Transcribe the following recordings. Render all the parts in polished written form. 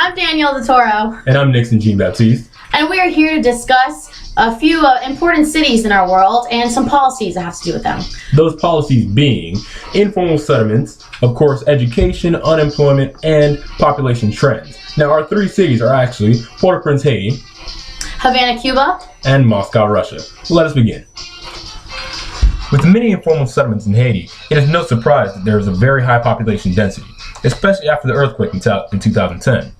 I'm Danielle the Toro. And I'm Nixon Jean-Baptiste. And we are here to discuss a few important cities in our world and some policies that have to do with them. Those policies being informal settlements, of course, education, unemployment, and population trends. Now, our three cities are actually Port-au-Prince, Haiti, Havana, Cuba, and Moscow, Russia. Let us begin. With many informal settlements in Haiti, it is no surprise that there is a very high population density, especially after the earthquake in 2010.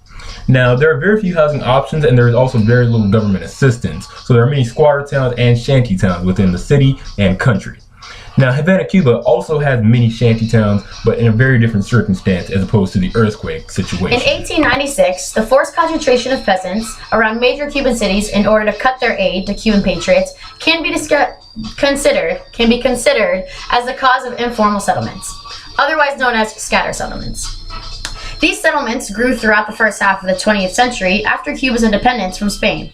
Now, there are very few housing options and there is also very little government assistance, so there are many squatter towns and shanty towns within the city and country. Now, Havana, Cuba also has many shanty towns, but in a very different circumstance as opposed to the earthquake situation. In 1896, the forced concentration of peasants around major Cuban cities in order to cut their aid to Cuban patriots can be considered as the cause of informal settlements, otherwise known as scatter settlements. These settlements grew throughout the first half of the 20th century after Cuba's independence from Spain.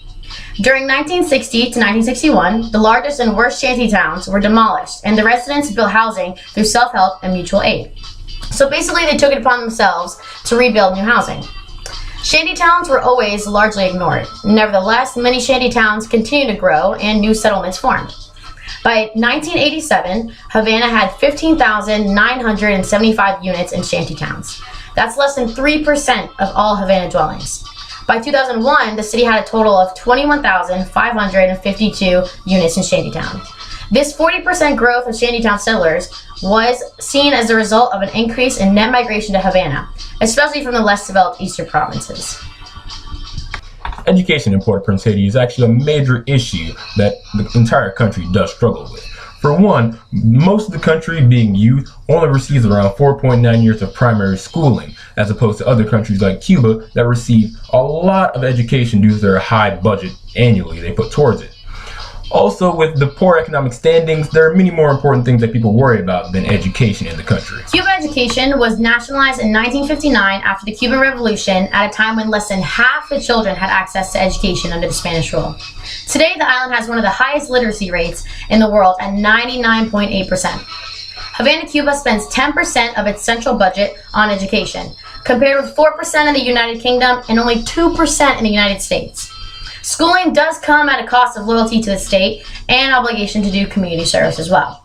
During 1960 to 1961, the largest and worst shanty towns were demolished, and the residents built housing through self-help and mutual aid. So basically, they took it upon themselves to rebuild new housing. Shanty towns were always largely ignored. Nevertheless, many shanty towns continued to grow and new settlements formed. By 1987, Havana had 15,975 units in shanty towns. That's less than 3% of all Havana dwellings. By 2001, the city had a total of 21,552 units in shantytown. This 40% growth of shantytown settlers was seen as a result of an increase in net migration to Havana, especially from the less developed eastern provinces. Education in Port-au-Prince, Haiti is actually a major issue that the entire country does struggle with. For one, most of the country, being youth, only receives around 4.9 years of primary schooling, as opposed to other countries like Cuba that receive a lot of education due to their high budget annually they put towards it. Also, with the poor economic standings, there are many more important things that people worry about than education in the country. Cuban education was nationalized in 1959 after the Cuban Revolution, at a time when less than half the children had access to education under the Spanish rule. Today, the island has one of the highest literacy rates in the world at 99.8%. Havana, Cuba spends 10% of its central budget on education, compared with 4% in the United Kingdom and only 2% in the United States. Schooling does come at a cost of loyalty to the state and obligation to do community service as well.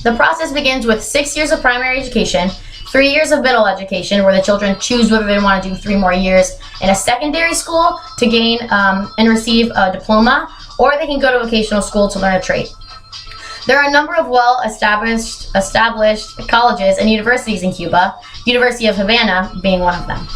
The process begins with 6 years of primary education, 3 years of middle education, where the children choose whether they want to do 3 more years in a secondary school to gain and receive a diploma, or they can go to vocational school to learn a trade. There are a number of well-established colleges and universities in Cuba, University of Havana being one of them.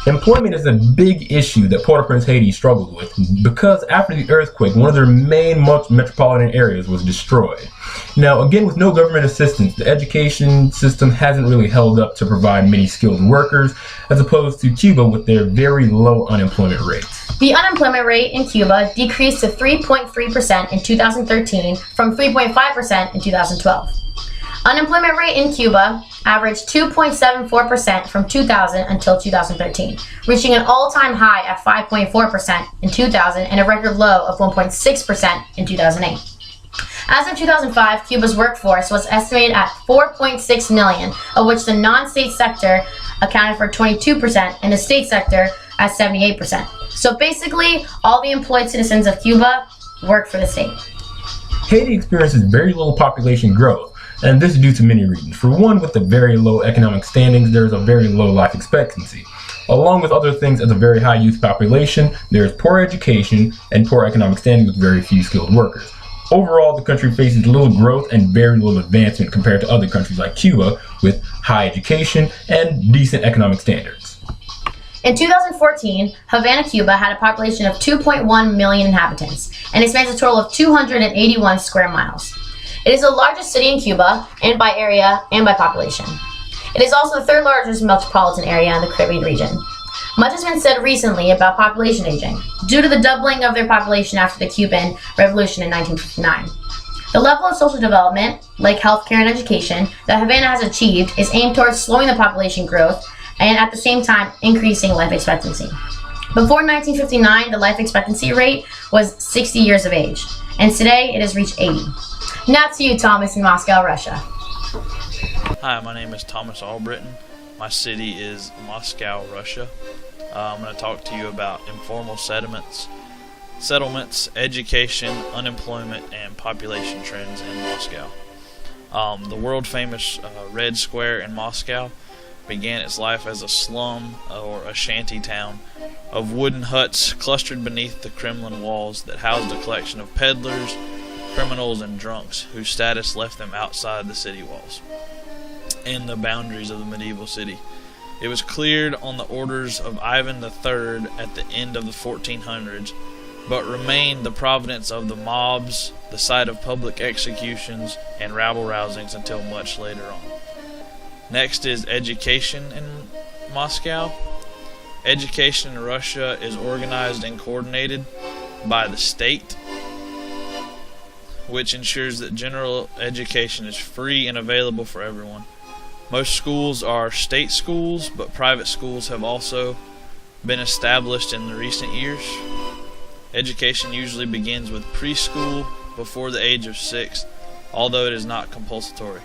Employment is a big issue that Port-au-Prince, Haiti struggled with because after the earthquake, one of their main metropolitan areas was destroyed. Now, again, with no government assistance, the education system hasn't really held up to provide many skilled workers, as opposed to Cuba with their very low unemployment rates. The unemployment rate in Cuba decreased to 3.3% in 2013 from 3.5% in 2012. Unemployment rate in Cuba averaged 2.74% from 2000 until 2013, reaching an all-time high at 5.4% in 2000 and a record low of 1.6% in 2008. As of 2005, Cuba's workforce was estimated at 4.6 million, of which the non-state sector accounted for 22% and the state sector at 78%. So basically, all the employed citizens of Cuba work for the state. Haiti experiences very little population growth, and this is due to many reasons. For one, with the very low economic standings, there is a very low life expectancy. Along with other things, as a very high youth population, there is poor education and poor economic standing with very few skilled workers. Overall, the country faces little growth and very little advancement compared to other countries like Cuba with high education and decent economic standards. In 2014, Havana, Cuba had a population of 2.1 million inhabitants, and it spans a total of 281 square miles. It is the largest city in Cuba, and by area and by population. It is also the third largest metropolitan area in the Caribbean region. Much has been said recently about population aging, due to the doubling of their population after the Cuban Revolution in 1959. The level of social development, like healthcare and education, that Havana has achieved is aimed towards slowing the population growth and at the same time increasing life expectancy. Before 1959, the life expectancy rate was 60 years of age, and today it has reached 80. Now to you, Thomas, in Moscow, Russia. Hi, my name is Thomas Albritton. My city is Moscow, Russia. I'm going to talk to you about informal settlements, education, unemployment, and population trends in Moscow. The world-famous Red Square in Moscow began its life as a slum or a shanty town of wooden huts clustered beneath the Kremlin walls that housed a collection of peddlers, criminals, and drunks whose status left them outside the city walls and the boundaries of the medieval city. It was cleared on the orders of Ivan III at the end of the 1400s, but remained the providence of the mobs, the site of public executions and rabble-rousings until much later on. Next is education in Moscow. Education in Russia is organized and coordinated by the state, which ensures that general education is free and available for everyone. Most schools are state schools, but private schools have also been established in the recent years. Education usually begins with preschool before the age of 6, although it is not compulsory.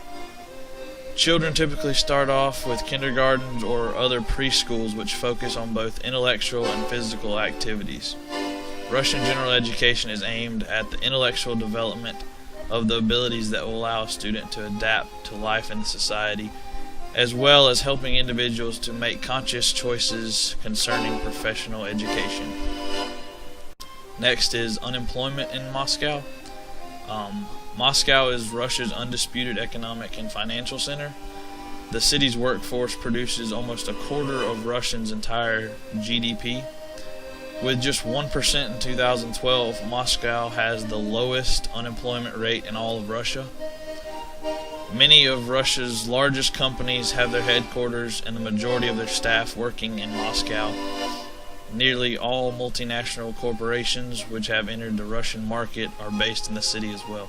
Children typically start off with kindergartens or other preschools which focus on both intellectual and physical activities. Russian general education is aimed at the intellectual development of the abilities that will allow a student to adapt to life in society, as well as helping individuals to make conscious choices concerning professional education. Next is unemployment in Moscow. Moscow is Russia's undisputed economic and financial center. The city's workforce produces almost a quarter of Russia's entire GDP. With just 1% in 2012, Moscow has the lowest unemployment rate in all of Russia. Many of Russia's largest companies have their headquarters and the majority of their staff working in Moscow. Nearly all multinational corporations which have entered the Russian market are based in the city as well.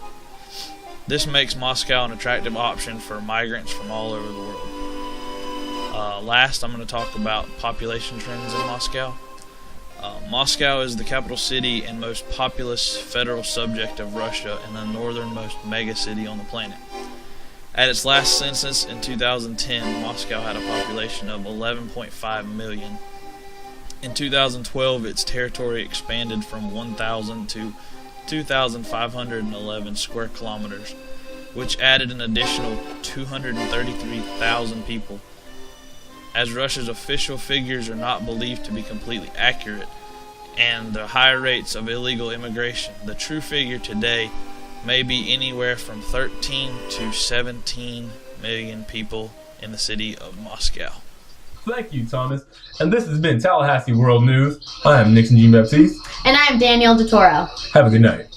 This makes Moscow an attractive option for migrants from all over the world. Last, I'm going to talk about population trends in Moscow. Moscow is the capital city and most populous federal subject of Russia and the northernmost megacity on the planet. At its last census in 2010, Moscow had a population of 11.5 million. In 2012, its territory expanded from 1,000 to 2,511 square kilometers, which added an additional 233,000 people. As Russia's official figures are not believed to be completely accurate, and the high rates of illegal immigration, the true figure today may be anywhere from 13 to 17 million people in the city of Moscow. Thank you, Thomas. And this has been Tallahassee World News. I am Nixon G. Baptiste. And I am Danielle Toro. Have a good night.